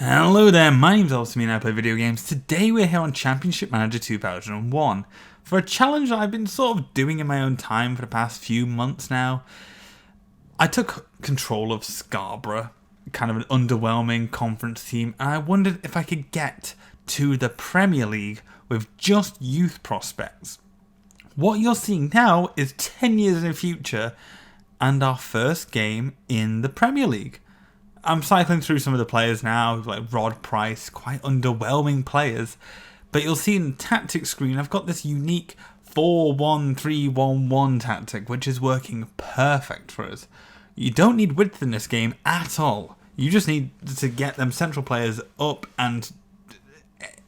Hello there, my name's Austin and I play video games. Today we're here on Championship Manager 2001 for a challenge that I've been sort of doing in my own time for the past few months now. I took control of Scarborough, kind of an underwhelming conference team, and I wondered if I could get to the Premier League with just youth prospects. What you're seeing now is 10 years in the future and our first game in the Premier League. I'm cycling through some of the players now, like Rod Price, quite underwhelming players. But you'll see in the tactics screen, I've got this unique 4-1-3-1-1 tactic, which is working perfect for us. You don't need width in this game at all. You just need to get them central players up and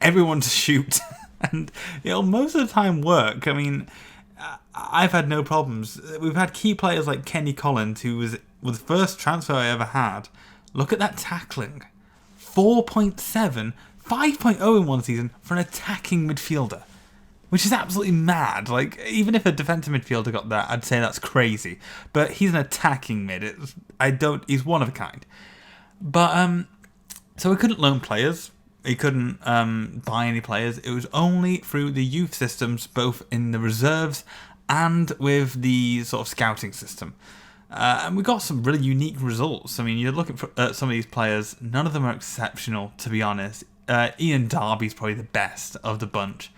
everyone to shoot. And it'll most of the time work. I mean, I've had no problems. We've had key players like Kenny Collins, who was the first transfer I ever had. Look at that tackling. 4.7, 5.0 in one season for an attacking midfielder. Which is absolutely mad. Like, even if a defensive midfielder got that, I'd say that's crazy. But he's an attacking mid. He's one of a kind. But, so we couldn't loan players. He couldn't buy any players. It was only through the youth systems, both in the reserves and with the sort of scouting system. And we got some really unique results. I mean, you're looking at some of these players. None of them are exceptional, to be honest. Ian Darby's probably the best of the bunch.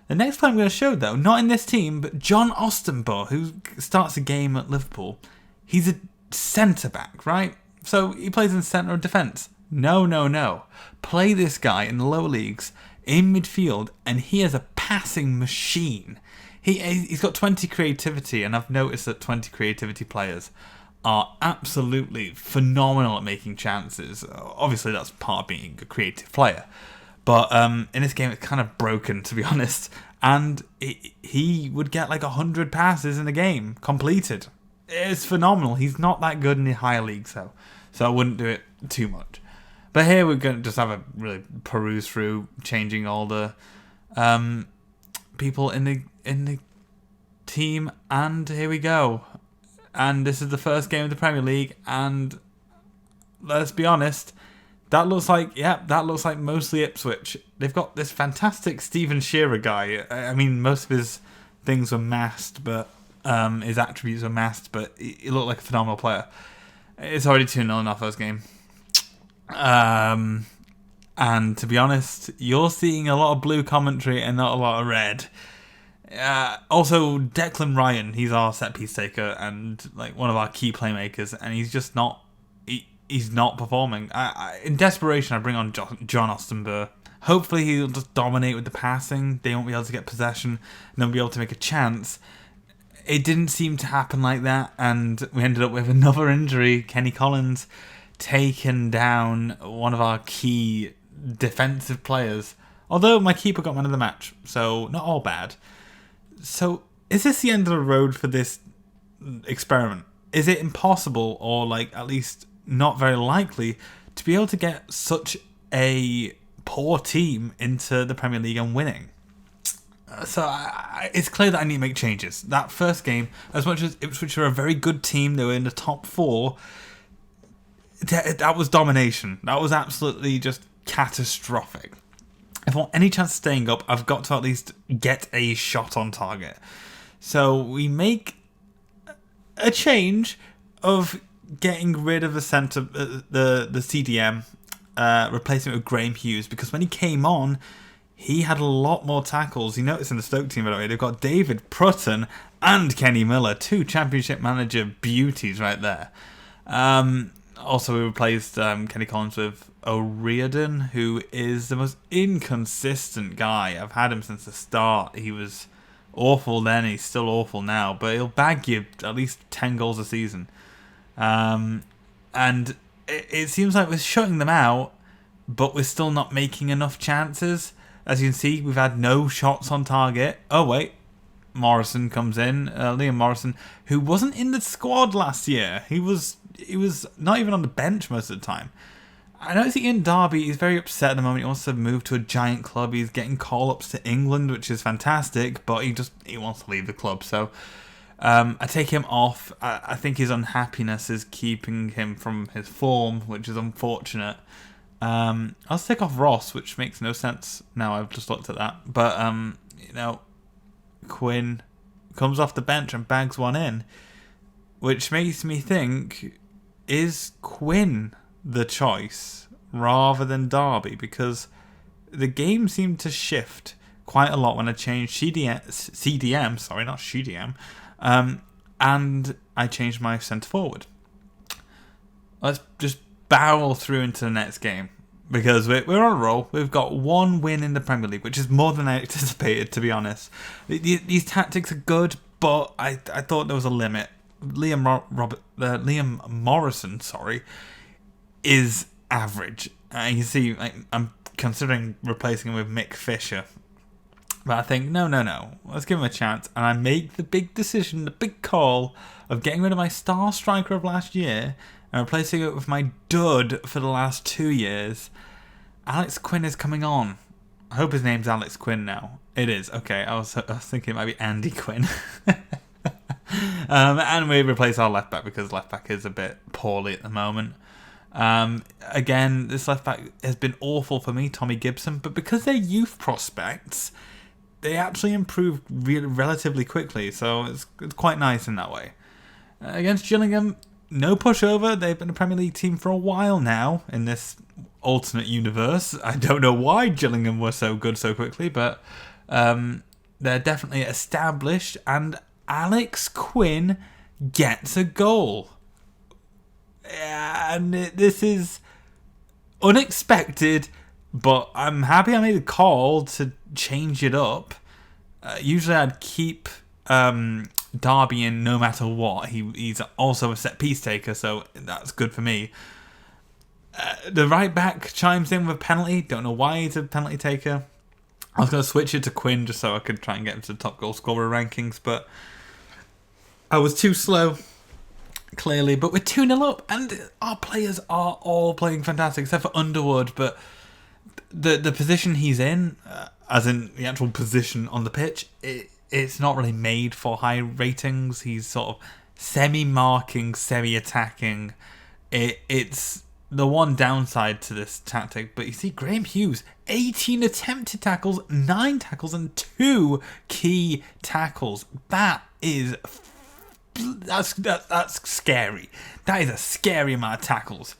The next player I'm going to show, though, not in this team, but John Ostenbo, who starts a game at Liverpool. He's a centre-back, right? So he plays in centre of defence. No. Play this guy in the lower leagues, in midfield, and he is a passing machine. He's got 20 creativity, and I've noticed that 20 creativity players are absolutely phenomenal at making chances. Obviously, that's part of being a creative player. But in this game, it's kind of broken, to be honest. And he would get like 100 passes in a game completed. It's phenomenal. He's not that good in the higher leagues, though. So I wouldn't do it too much. But here we're going to just have a really peruse through, changing all the people in the team, and here we go. And this is the first game of the Premier League, and let's be honest, that looks like mostly Ipswich. They've got this fantastic Steven Shearer guy. I mean, most of his things were masked, but his attributes were masked, but he looked like a phenomenal player. It's already 2-0 in our first game. And to be honest, you're seeing a lot of blue commentary and not a lot of red. Also, Declan Ryan, he's our set piece taker and like one of our key playmakers, and he's just not. He's not performing. In desperation, I bring on John Ostenbo. Hopefully, he'll just dominate with the passing. They won't be able to get possession, and they'll be able to make a chance. It didn't seem to happen like that, and we ended up with another injury. Kenny Collins taken down one of our key defensive players. Although my keeper got man of the match, so not all bad. So, is this the end of the road for this experiment? Is it impossible, or like at least not very likely, to be able to get such a poor team into the Premier League and winning? So it's clear that I need to make changes. That first game, as much as Ipswich are a very good team, they were in the top 4. That was domination. That was absolutely just catastrophic. If I want any chance of staying up, I've got to at least get a shot on target. So we make a change of getting rid of the centre, the CDM, replacing it with Graham Hughes, because when he came on, he had a lot more tackles. You notice in the Stoke team, by the way, they've got David Prutton and Kenny Miller, 2 Championship Manager beauties right there. Also, we replaced Kenny Collins with O'Riordan, who is the most inconsistent guy. I've had him since the start. He was awful then, he's still awful now, but he'll bag you at least 10 goals a season. And it seems like we're shutting them out, but we're still not making enough chances. As you can see, we've had no shots on target. Oh, wait. Morrison comes in, Liam Morrison, who wasn't in the squad last year. He was not even on the bench most of the time. I notice Ian Darby is very upset at the moment. He wants to move to a giant club. He's getting call-ups to England, which is fantastic, but he wants to leave the club. So I take him off. I think his unhappiness is keeping him from his form, which is unfortunate. I'll stick off Ross, which makes no sense now I've just looked at that. But, Quinn comes off the bench and bags one in, which makes me think, is Quinn the choice rather than Derby? Because the game seemed to shift quite a lot when I changed CDM, sorry, not CDM, and I changed my centre forward. Let's just barrel through into the next game, because we're on a roll. We've got one win in the Premier League, which is more than I anticipated, to be honest. These tactics are good, but I thought there was a limit. Liam Morrison, is average. You can see, I'm considering replacing him with Mick Fisher. But I think, no, let's give him a chance. And I make the big decision, the big call of getting rid of my star striker of last year and replacing it with my dud for the last 2 years. Alex Quinn is coming on. I hope his name's Alex Quinn now. It is. Okay, I was thinking it might be Andy Quinn. And we replace our left back because left back is a bit poorly at the moment. Again, this left back has been awful for me, Tommy Gibson, but because they're youth prospects, they actually improved relatively quickly, so it's quite nice in that way. Against Gillingham, no pushover. They've been a Premier League team for a while now in this alternate universe. I don't know why Gillingham were so good so quickly, but they're definitely established, and Alex Quinn gets a goal. And this is unexpected, but I'm happy I made a call to change it up. Usually I'd keep Derby in no matter what. He's also a set piece taker, so that's good for me. The right back chimes in with a penalty. Don't know why he's a penalty taker. I was going to switch it to Quinn just so I could try and get him to the top goal scorer rankings, but I was too slow, clearly. But we're 2-0 up, and our players are all playing fantastic, except for Underwood. But the position he's in, as in the actual position on the pitch, it's not really made for high ratings. He's sort of semi-marking, semi-attacking. It's the one downside to this tactic. But you see, Graham Hughes, 18 attempted tackles, 9 tackles, and 2 key tackles. That's scary. That is a scary amount of tackles.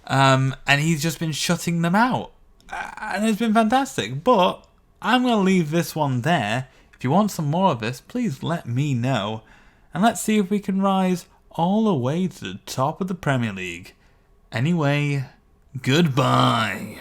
And he's just been shutting them out. And it's been fantastic. But I'm going to leave this one there. If you want some more of this, please let me know. And let's see if we can rise all the way to the top of the Premier League. Anyway, goodbye.